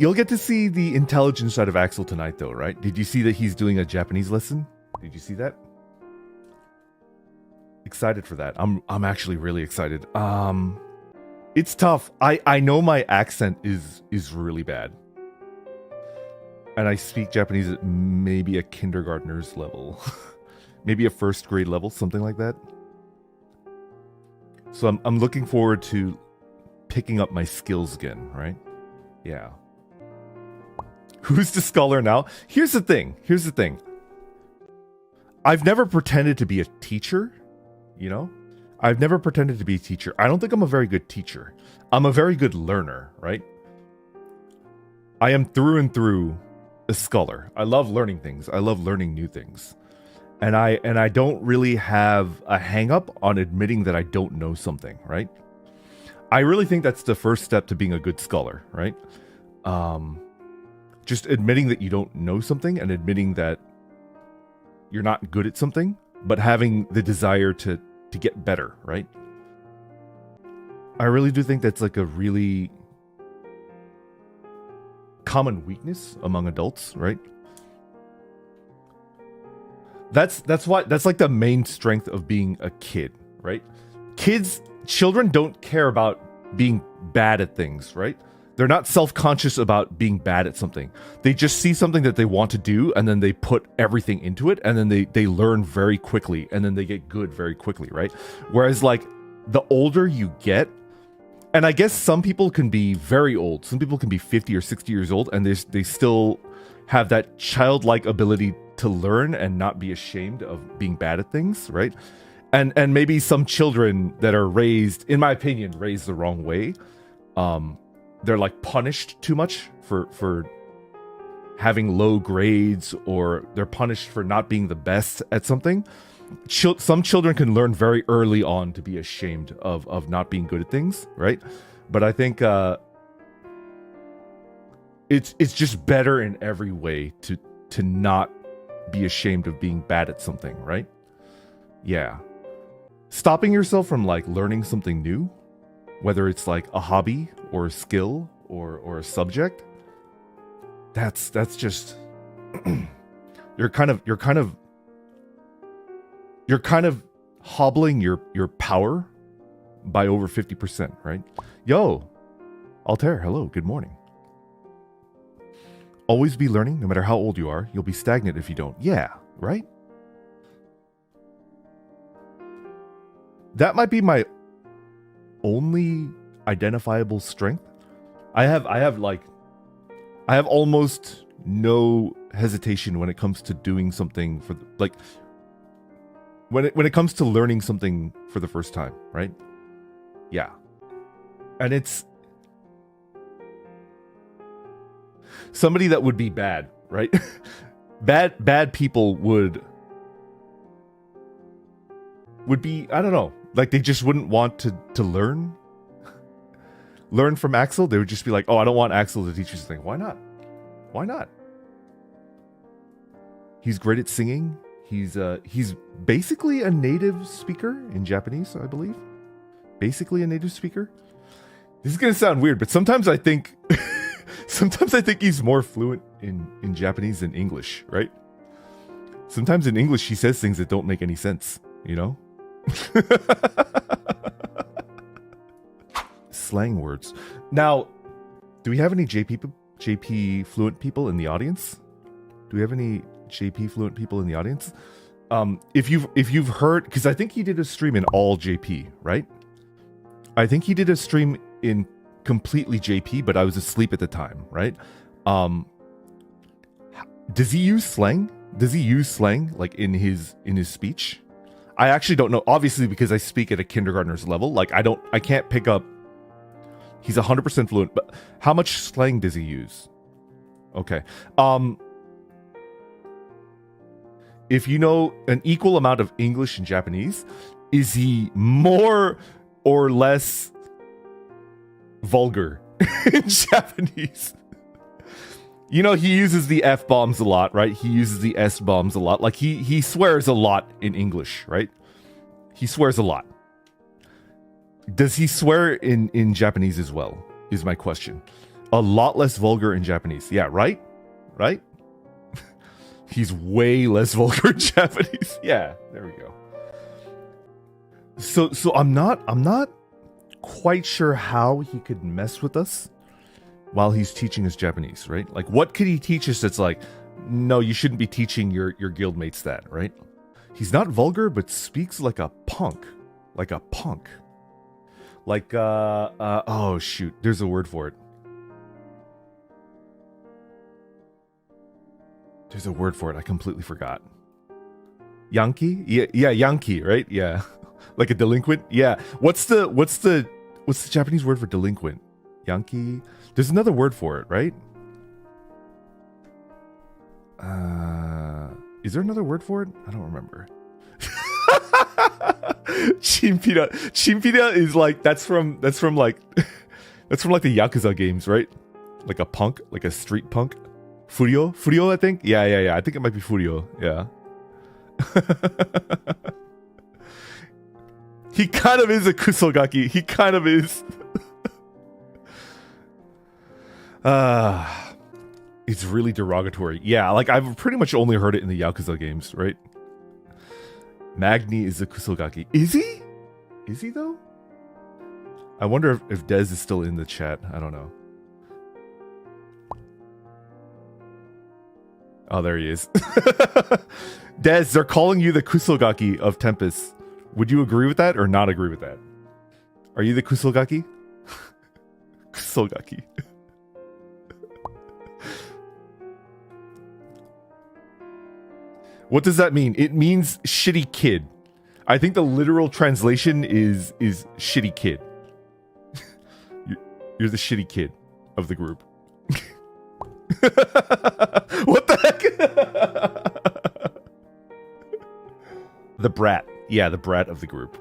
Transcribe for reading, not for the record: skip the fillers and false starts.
You'll get to see the intelligent side of Axel tonight, though, right? Did you see that he's doing a Japanese lesson? Did you see that? Excited for that. I'm actually really excited. It's tough. I know my accent is really bad. And I speak Japanese at maybe a kindergartner's level. Maybe a first grade level, something like that. So I'm looking forward to picking up my skills again, right? Yeah. Who's the scholar now? Here's the thing. I've never pretended to be a teacher, you know? I've never pretended to be a teacher. I don't think I'm a very good teacher. I'm a very good learner, right? I am through and through a scholar. I love learning things. I love learning new things. And I don't really have a hang up on admitting that I don't know something, right? I really think that's the first step to being a good scholar, right? Just admitting that you don't know something and admitting that you're not good at something, but having the desire to get better, right? I really do think that's like a really common weakness among adults, right? That's like the main strength of being a kid, right? Children don't care about being bad at things, right? They're not self-conscious about being bad at something. They just see something that they want to do, and then they put everything into it, and then they learn very quickly, and then they get good very quickly, right? Whereas like the older you get, and I guess some people can be very old. Some people can be 50 or 60 years old, and they still have that childlike ability to learn and not be ashamed of being bad at things, right? And maybe some children that are raised, in my opinion, raised the wrong way, they're like punished too much for having low grades, or they're punished for not being the best at something. Some children can learn very early on to be ashamed of not being good at things, right? But I think it's just better in every way to not be ashamed of being bad at something, right? Yeah. Stopping yourself from like learning something new, whether it's like a hobby or a skill or a subject, that's just you're kind of hobbling your power by over 50%, right? Yo, Altair, hello, good morning. Always be learning, no matter how old you are. You'll be stagnant if you don't. Yeah, right? That might be my only identifiable strength. I have almost no hesitation when it comes to doing something for like when it comes to learning something for the first time, right? Yeah. And it's somebody that would be bad, right? bad people would be, I don't know, like they just wouldn't want to learn from Axel. They would just be like, oh, I don't want Axel to teach you something. Why not? He's great at singing. He's basically a native speaker in Japanese, I believe. Basically a native speaker. This is gonna sound weird, but sometimes I think he's more fluent in Japanese than English, right? Sometimes in English he says things that don't make any sense, you know? Slang words. Now, do we have any JP fluent people in the audience? Do we have any JP fluent people in the audience? If you've heard, because I think he did a stream in all JP, right? I think he did a stream in completely JP, but I was asleep at the time, right? Does he use slang? Does he use slang like in his speech? I actually don't know. Obviously, because I speak at a kindergartner's level, like I can't pick up. He's 100% fluent, but how much slang does he use? Okay. If you know an equal amount of English and Japanese, is he more or less vulgar in Japanese? You know, he uses the F-bombs a lot, right? He uses the S-bombs a lot. Like, he swears a lot in English, right? He swears a lot. Does he swear in Japanese as well, is my question. a lot less vulgar in Japanese. Yeah, right? Right? He's way less vulgar in Japanese. Yeah, there we go. So I'm not quite sure how he could mess with us while he's teaching us Japanese, right? Like, what could he teach us that's like, no, you shouldn't be teaching your guildmates that, right? He's not vulgar, but speaks like a punk. Like a punk. Like, oh shoot, there's a word for it. There's a word for it, I completely forgot. Yankee? Yeah, Yankee, right? Yeah. Like a delinquent? Yeah. What's the Japanese word for delinquent? Yankee? There's another word for it, right? Is there another word for it? I don't remember. Chimpira. Chimpira is like that's from like the Yakuza games, right? Like a punk, like a street punk. Furio, I think. Yeah. I think it might be Furio. Yeah. He kind of is a kusogaki. He kind of is. It's really derogatory. Yeah, like I've pretty much only heard it in the Yakuza games, right? Magni is a kusogaki. Is he? Is he though? I wonder if Dez is still in the chat. I don't know. Oh, there he is. Dez, they're calling you the kusogaki of Tempus. Would you agree with that or not agree with that? Are you the kusogaki? Kusogaki. What does that mean? It means shitty kid. I think the literal translation is shitty kid. You're the shitty kid of the group. What the heck? The brat. Yeah, the brat of the group.